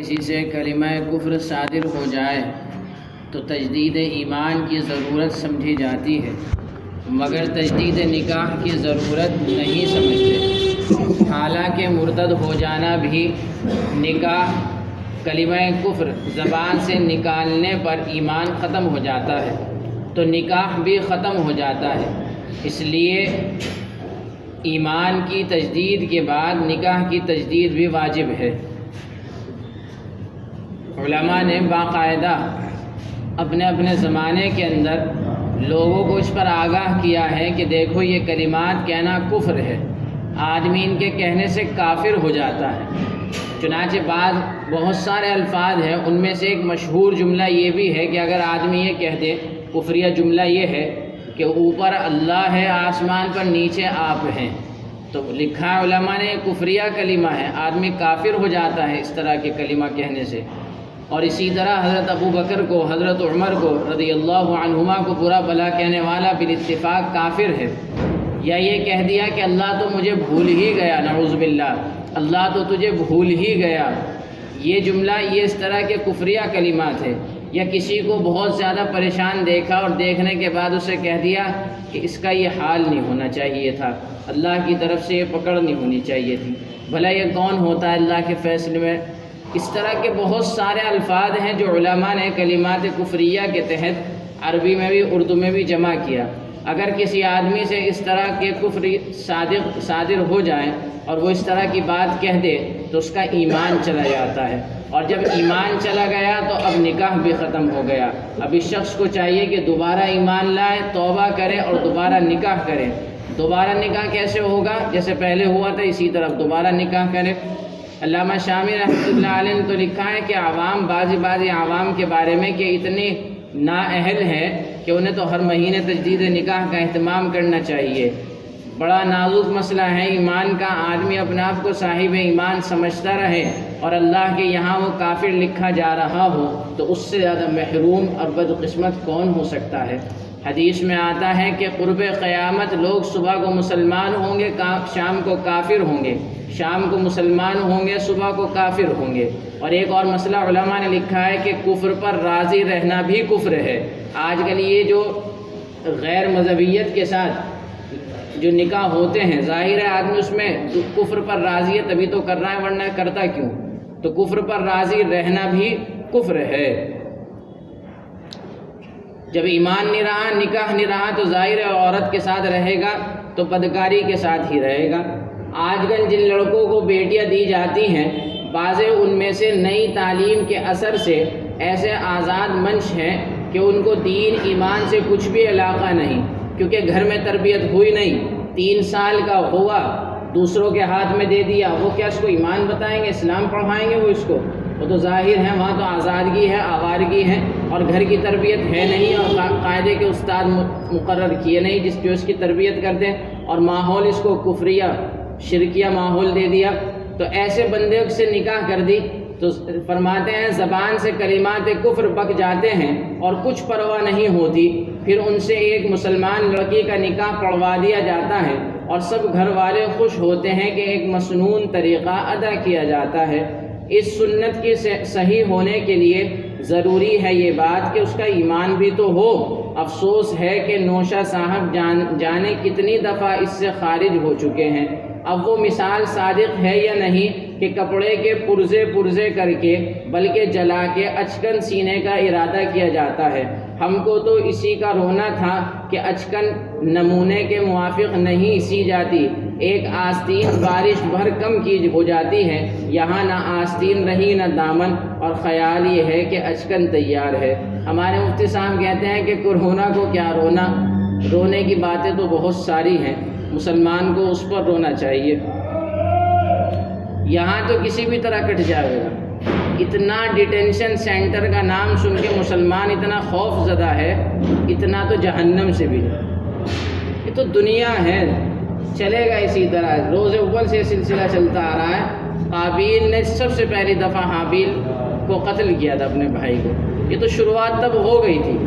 کسی سے کلمہ کفر صادر ہو جائے تو تجدید ایمان کی ضرورت سمجھی جاتی ہے، مگر تجدید نکاح کی ضرورت نہیں سمجھتے۔ حالانکہ مرتد ہو جانا بھی نکاح کلمہ کفر زبان سے نکالنے پر ایمان ختم ہو جاتا ہے، تو نکاح بھی ختم ہو جاتا ہے۔ اس لیے ایمان کی تجدید کے بعد نکاح کی تجدید بھی واجب ہے۔ علماء نے باقاعدہ اپنے اپنے زمانے کے اندر لوگوں کو اس پر آگاہ کیا ہے کہ دیکھو یہ کلمات کہنا کفر ہے، آدمی ان کے کہنے سے کافر ہو جاتا ہے۔ چنانچہ بہت سارے الفاظ ہیں، ان میں سے ایک مشہور جملہ یہ بھی ہے کہ اگر آدمی یہ کہہ دے، کفریہ جملہ یہ ہے کہ اوپر اللہ ہے، آسمان پر نیچے آپ ہیں، تو لکھا ہے علماء نے کفریہ کلمہ ہے، آدمی کافر ہو جاتا ہے اس طرح کے کلمہ کہنے سے۔ اور اسی طرح حضرت ابو بکر کو، حضرت عمر کو رضی اللہ عنہما کو برا بھلا کہنے والا بالاتفاق کافر ہے۔ یا یہ کہہ دیا کہ اللہ تو مجھے بھول ہی گیا، نعوذ باللہ، اللہ تو تجھے بھول ہی گیا، یہ جملہ یہ اس طرح کے کفریہ کلمات ہے۔ یا کسی کو بہت زیادہ پریشان دیکھا اور دیکھنے کے بعد اسے کہہ دیا کہ اس کا یہ حال نہیں ہونا چاہیے تھا، اللہ کی طرف سے یہ پکڑ نہیں ہونی چاہیے تھی، بھلا یہ کون ہوتا ہے اللہ کے فیصلے میں۔ اس طرح کے بہت سارے الفاظ ہیں جو علماء نے کلمات کفریہ کے تحت عربی میں بھی اردو میں بھی جمع کیا۔ اگر کسی آدمی سے اس طرح کے کفر صادر ہو جائے اور وہ اس طرح کی بات کہہ دے تو اس کا ایمان چلا جاتا ہے، اور جب ایمان چلا گیا تو اب نکاح بھی ختم ہو گیا۔ اب اس شخص کو چاہیے کہ دوبارہ ایمان لائے، توبہ کرے اور دوبارہ نکاح کرے۔ دوبارہ نکاح کیسے ہوگا؟ جیسے پہلے ہوا تھا اسی طرح دوبارہ نکاح کرے۔ علامہ شامی رحمۃ اللہ علیہ نے تو لکھا ہے کہ عوام بعض عوام کے بارے میں کہ اتنے نااہل ہیں کہ انہیں تو ہر مہینے تجدید نکاح کا اہتمام کرنا چاہیے۔ بڑا نازک مسئلہ ہے ایمان کا، آدمی اپنے آپ کو صاحب ایمان سمجھتا رہے اور اللہ کے یہاں وہ کافر لکھا جا رہا ہو تو اس سے زیادہ محروم اور بدقسمت کون ہو سکتا ہے۔ حدیث میں آتا ہے کہ قرب قیامت لوگ صبح کو مسلمان ہوں گے، شام کو کافر ہوں گے، شام کو مسلمان ہوں گے، صبح کو کافر ہوں گے۔ اور ایک اور مسئلہ علماء نے لکھا ہے کہ کفر پر راضی رہنا بھی کفر ہے۔ آج کل یہ جو غیر مذہبیت کے ساتھ جو نکاح ہوتے ہیں، ظاہر ہے آدمی اس میں کفر پر راضی ہے تبھی تو کر رہا ہے، ورنہ کرتا کیوں؟ تو کفر پر راضی رہنا بھی کفر ہے۔ جب ایمان نہیں رہا، نکاح نہیں رہا، تو ظاہر ہے عورت کے ساتھ رہے گا تو بدکاری کے ساتھ ہی رہے گا۔ آج کل جن لڑکوں کو بیٹیاں دی جاتی ہیں، بعض ان میں سے نئی تعلیم کے اثر سے ایسے آزاد منش ہیں کہ ان کو دین ایمان سے کچھ بھی علاقہ نہیں، کیونکہ گھر میں تربیت ہوئی نہیں، 3 سال کا ہوا دوسروں کے ہاتھ میں دے دیا، وہ کیا اس کو ایمان بتائیں گے، اسلام پڑھائیں گے وہ اس کو؟ وہ تو ظاہر ہے وہاں تو آزادگی ہے، آوارگی ہے، اور گھر کی تربیت ہے نہیں، اور قاعدے کے استاد مقرر کیے نہیں جو اس کی تربیت کرتے ہیں، اور ماحول اس کو کفریہ شرکیہ ماحول دے دیا، تو ایسے بندے سے نکاح کر دی تو فرماتے ہیں زبان سے کلمات کفر بک جاتے ہیں اور کچھ پرواہ نہیں ہوتی، پھر ان سے ایک مسلمان لڑکی کا نکاح پڑھوا دیا جاتا ہے اور سب گھر والے خوش ہوتے ہیں کہ ایک مسنون طریقہ ادا کیا جاتا ہے۔ اس سنت کے صحیح ہونے کے لیے ضروری ہے یہ بات کہ اس کا ایمان بھی تو ہو۔ افسوس ہے کہ نوشہ صاحب جانے کتنی دفعہ اس سے خارج ہو چکے ہیں۔ اب وہ مثال صادق ہے یا نہیں کہ کپڑے کے پرزے کر کے بلکہ جلا کے اچکن سینے کا ارادہ کیا جاتا ہے۔ ہم کو تو اسی کا رونا تھا کہ اچکن نمونے کے موافق نہیں سی جاتی، ایک آستین بارش بھر کم کی ہو جاتی ہے، یہاں نہ آستین رہی نہ دامن، اور خیال یہ ہے کہ اچکن تیار ہے۔ ہمارے مفتی صاحب کہتے ہیں کہ کورونا کو کیا رونا، رونے کی باتیں تو بہت ساری ہیں، مسلمان کو اس پر رونا چاہیے۔ یہاں تو کسی بھی طرح کٹ جائے گا، اتنا ڈیٹینشن سینٹر کا نام سن کے مسلمان اتنا خوف زدہ ہے، اتنا تو جہنم سے بھی ہے۔ یہ تو دنیا ہے، چلے گا اسی طرح، روز اول سے سلسلہ چلتا آ رہا ہے۔ قابیل نے سب سے پہلی دفعہ حابیل کو قتل کیا تھا اپنے بھائی کو، یہ تو شروعات تب ہو گئی تھی۔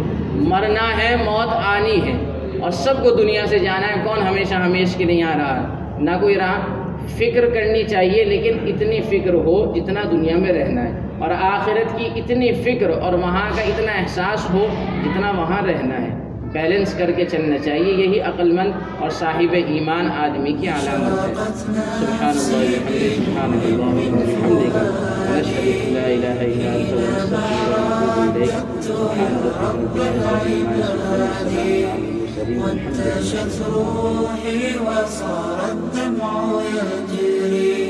مرنا ہے، موت آنی ہے، اور سب کو دنیا سے جانا ہے، کون ہمیشہ ہمیش کے نہیں آ رہا ہے، نہ کوئی رہا۔ فکر کرنی چاہیے، لیکن اتنی فکر ہو جتنا دنیا میں رہنا ہے، اور آخرت کی اتنی فکر اور وہاں کا اتنا احساس ہو جتنا وہاں رہنا ہے، بیلنس کر کے چلنا چاہیے۔ یہی عقل مند اور صاحب ایمان آدمی کی علامت ہے۔ سبحان اللہ سبحان اللہ وبحمدہ ونشهد ان لا الہ الا انت ونستغفرک ونتوب الیک۔ سبحان ربک رب العزة عما یصفون وسلام علی المرسلین والحمد للہ۔ روحي وصار الدمع يجري